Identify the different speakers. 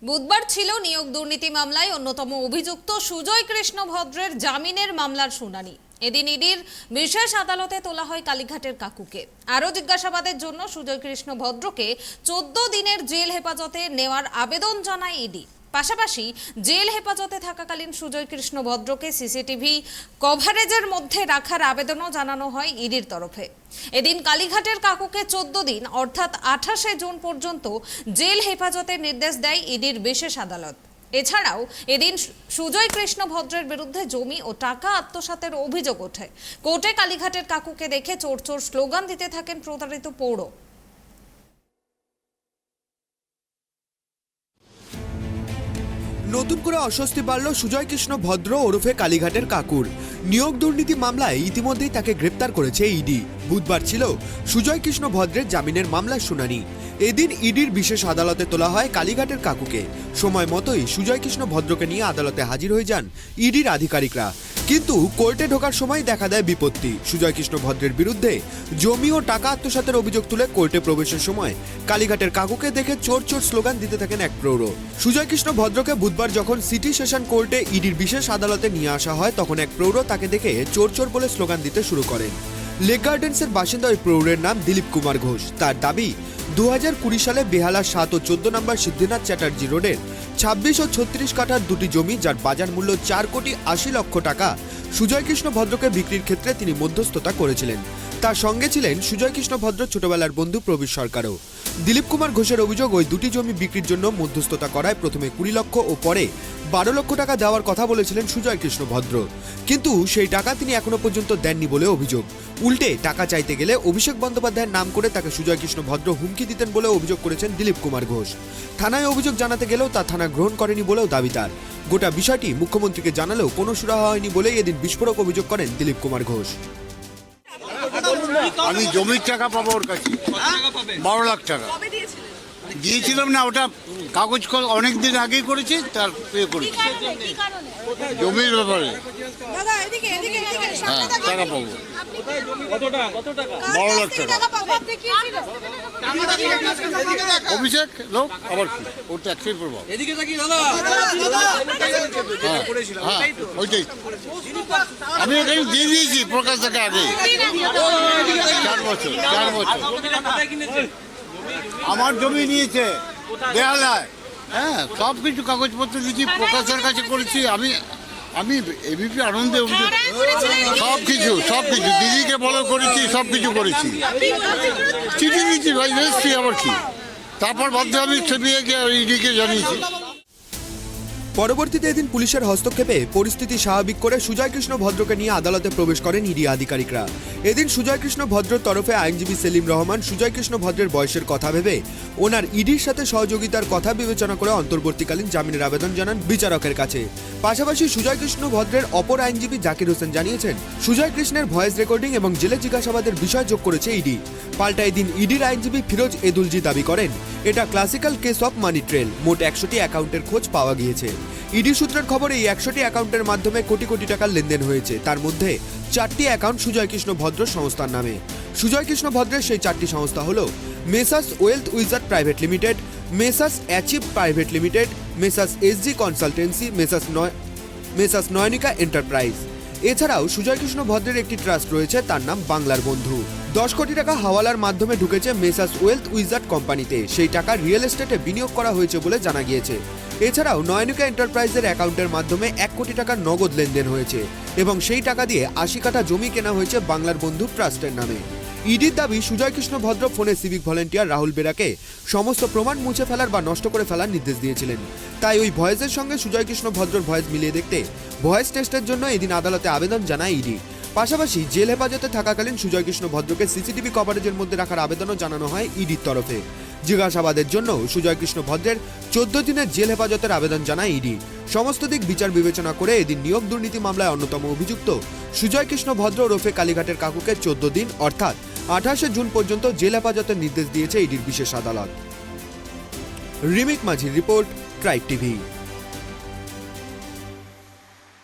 Speaker 1: বুধবার ছিল নিয়োগ দুর্নীতি মামলায় অন্যতম অভিযুক্ত সুজয় কৃষ্ণ ভদ্রের জামিনের মামলার শুনানি। এদিন ইডির বিশেষ আদালতে তোলা হয় কালীঘাটের কাকুকে। আরও জিজ্ঞাসাবাদের জন্য সুজয় কৃষ্ণ ভদ্রকে 14 দিনের জেল হেফাজতে নেওয়ার আবেদন জানায় ইডি। পাশাপাশি জেল হেফাজতে থাকাকালীন সুজয় কৃষ্ণ ভদ্রকে সিসিটিভি কভারেজের মধ্যে রাখার আবেদনও জানানো হয় ইডির তরফে। এদিন কালীঘাটের কাকুকে 14 দিন অর্থাৎ 28শে জুন পর্যন্ত জেল হেফাজতের নির্দেশ দেয় ইডির বিশেষ আদালত। এছাড়াও এদিন সুজয় কৃষ্ণ ভদ্রের বিরুদ্ধে জমি ও টাকা আত্মসাতের অভিযোগ ওঠে। কোর্টে কালীঘাটের কাকুকে দেখে চোর চোর স্লোগান দিতে থাকেন প্রতারিত পৌর।
Speaker 2: নতুন করে অস্বস্তি বাড়ল সুজয় কৃষ্ণ ভদ্র ওরফে কালীঘাটের কাকুর। নিয়োগ দুর্নীতি মামলায় ইতিমধ্যেই তাকে গ্রেপ্তার করেছে ইডি। বুধবার ছিল সুজয় কৃষ্ণ ভদ্রের জামিনের মামলার শুনানি। এদিন ইডির বিশেষ আদালতে তোলা হয় কালীঘাটের কাকুকে। সময় মতোই সুজয় কৃষ্ণ ভদ্রকে নিয়ে আদালতে হাজির হয়ে যান ইডির আধিকারিকরা। কিন্তু কোর্টে ঢোকার সময় দেখা দেয় বিপত্তি। সুজয় কৃষ্ণ ভদ্রের বিরুদ্ধে জমি ও টাকা আত্মসাতের অভিযোগ তুলে কোর্টে প্রবেশের সময় কালীঘাটের কাকুকে দেখে চোর চোর স্লোগান দিতে থাকেন এক প্রৌঢ়। সুজয় কৃষ্ণ ভদ্রকে বুধবার যখন সিটি সেশন কোর্টে ইডির বিশেষ আদালতে নিয়ে আসা হয় তখন এক প্রৌঢ় তাকে দেখে চোর চোর বলে স্লোগান দিতে শুরু করেন। লেক গার্ডেন্সের বাসিন্দা ওই প্রৌঢ়ের নাম দিলীপ কুমার ঘোষ। তার দাবি 2020 সালে বেহালা 7 ও 14 নম্বর সিদ্ধিনাথ চ্যাটার্জি রোডের 26 ও 36 কাঠার দুটি জমি, যার বাজার মূল্য 4,80,00,000 টাকা, সুজয় কৃষ্ণ ভদ্রকে বিক্রির ক্ষেত্রে তিনি মধ্যস্থতা করেছিলেন। তার সঙ্গে ছিলেন সুজয় কৃষ্ণ ভদ্র ছোটবেলার বন্ধু প্রবীর সরকারও। দিলীপ কুমার ঘোষের অভিযোগ, ওই দুটি জমি বিক্রির জন্য মধ্যস্থতা করায় প্রথমে 20 লক্ষ ও পরে 12 লক্ষ টাকা দেওয়ার কথা বলেছিলেন সুজয় কৃষ্ণ ভদ্র, কিন্তু সেই টাকা তিনি এখনো পর্যন্ত দেননি বলে অভিযোগ। উল্টে টাকা চাইতে গেলে অভিষেক বন্দ্যোপাধ্যায়ের নাম করে তাকে সুজয় কৃষ্ণ ভদ্র হুমকি দিতেন বলে অভিযোগ করেছেন দিলীপ কুমার ঘোষ। থানায় অভিযোগ জানাতে গেলেও তা থানা গ্রহণ করেনি বলেও দাবি তার। গোটা বিষয়টি মুখ্যমন্ত্রীকে জানালেও কোনো সুরাহা হয়নি বলেই এদিন বিস্ফোরক অভিযোগ করেন দিলীপ কুমার ঘোষ।
Speaker 3: আমি জমির টাকা পাবো ওর কাছে 12 লাখ টাকা দিয়েছিলাম না, ওটা কাগজ অনেকদিন আগেই করেছি, তার পে করেছি জমির ব্যাপারে। হ্যাঁ, টাকা পাবো 12 লাখ টাকা। অভিষেক লোক আবার কি, ওর তো একটাই প্রভাব। হ্যাঁ, ওইটাই আমি এটাই দিয়ে দিয়েছি প্রকাশ থেকে আগে 4 বছর। আমার জমি নিয়েছে বেহালায়, হ্যাঁ, সব কিছু কাগজপত্র দিয়েছি, প্রকাশের কাছে করেছি। আমি এবিপি আনন্দে সব কিছু দিদিকে বলো করেছি, সব কিছু করেছি, চিঠি দিয়েছি ভাই, এসছি আবার কি, তারপর বাধ্য আমি ছবিয়ে গিয়ে ইডিকে জানিয়েছি।
Speaker 2: পরবর্তীতে এদিন পুলিশের হস্তক্ষেপে পরিস্থিতি স্বাভাবিক করে সুজয় কৃষ্ণ ভদ্রকে নিয়ে আদালতে প্রবেশ করেন ইডি আধিকারিকরা। এদিন সুজয় কৃষ্ণ ভদ্রের তরফে আইনজীবী সেলিম রহমান সুজয় কৃষ্ণ ভদ্রের বয়সের কথা ভেবে ওনার ইডির সাথে সহযোগিতার কথা বিবেচনা করে অন্তর্বর্তীকালীন জামিনের আবেদন জানান বিচারকের কাছে। পাশাপাশি সুজয় কৃষ্ণ ভদ্রের অপর আইনজীবী জাকির হোসেন জানিয়েছেন, সুজয় কৃষ্ণের ভয়েস রেকর্ডিং এবং জেলে জিজ্ঞাসাবাদের বিষয় যোগ করেছে ইডি। পাল্টা এদিন ইডির আইনজীবী ফিরোজ এদুলজি দাবি করেন, এটা classical case of money trail. মোট 100টি অ্যাকাউন্টের খোঁজ পাওয়া গিয়েছে। ইডি সূত্রের খবর, এই 100টি অ্যাকাউন্টের মাধ্যমে কোটি কোটি টাকার লেনদেন হয়েছে। তার মধ্যে 4টি অ্যাকাউন্ট সুজয় কৃষ্ণ ভদ্র সংস্থার নামে। সুজয় কৃষ্ণ ভদ্রের সেই 4টি সংস্থা হল messrs wealth wizard private limited, messrs achieve private limited, messrs SG consultancy, messrs Nayanika enterprise. এছাড়াও সুজয় কৃষ্ণ ভদ্রের একটি ট্রাস্ট রয়েছে, তার নাম বাংলার বন্ধু। 10 কোটি টাকা হাওয়ালার মাধ্যমে ঢুকেছে মেসার্স ওয়েলথ উইজার্ড কোম্পানিতে। সেই টাকা রিয়েল এস্টেটে বিনিয়োগ করা হয়েছে বলে জানা গিয়েছে। এছাড়াও নয়নিকা এন্টারপ্রাইজের অ্যাকাউন্টের মাধ্যমে 1 কোটি টাকার নগদ লেনদেন হয়েছে এবং সেই টাকা দিয়ে 80 কাঠা জমি কেনা হয়েছে বাংলার বন্ধু ট্রাস্টের নামে। ইডির দাবি, সুজয় কৃষ্ণ ভদ্র ফোনে সিভিক ভলেন্টিয়ার রাহুল বেরাকে সমস্ত প্রমাণ মুছে ফেলার বা নষ্ট করে ফেলার নির্দেশ দিয়েছিলেন। তাই ওই ভয়েসের সঙ্গে সুজয় কৃষ্ণ ভদ্রর ভয়েস মিলিয়ে দেখতে ভয়েস টেস্টের জন্য এদিন আদালতে আবেদন জানায় ইডি। পাশাপাশি জেল হেফাজতে থাকাকালীন সুজয় কৃষ্ণ ভদ্রকে সিসিটিভি কভারেজের মধ্যে রাখার আবেদনও জানানো হয় ইডির তরফে। জিজ্ঞাসাবাদের জন্য সুজয় কৃষ্ণ ভদ্রের 14 দিনের জেল হেফাজতের আবেদন জানায় ইডি। সমস্ত দিক বিচার বিবেচনা করে এদিন নিয়োগ দুর্নীতি মামলায় অন্যতম অভিযুক্ত সুজয় কৃষ্ণ ভদ্র ওরফে কালীঘাটের কাকুকে 14 দিন অর্থাৎ 28শে জুন পর্যন্ত জেল হেফাজতের নির্দেশ দিয়েছে ইডির বিশেষ আদালত। রিমিক মাঝির রিপোর্ট, ট্রাইব টিভি।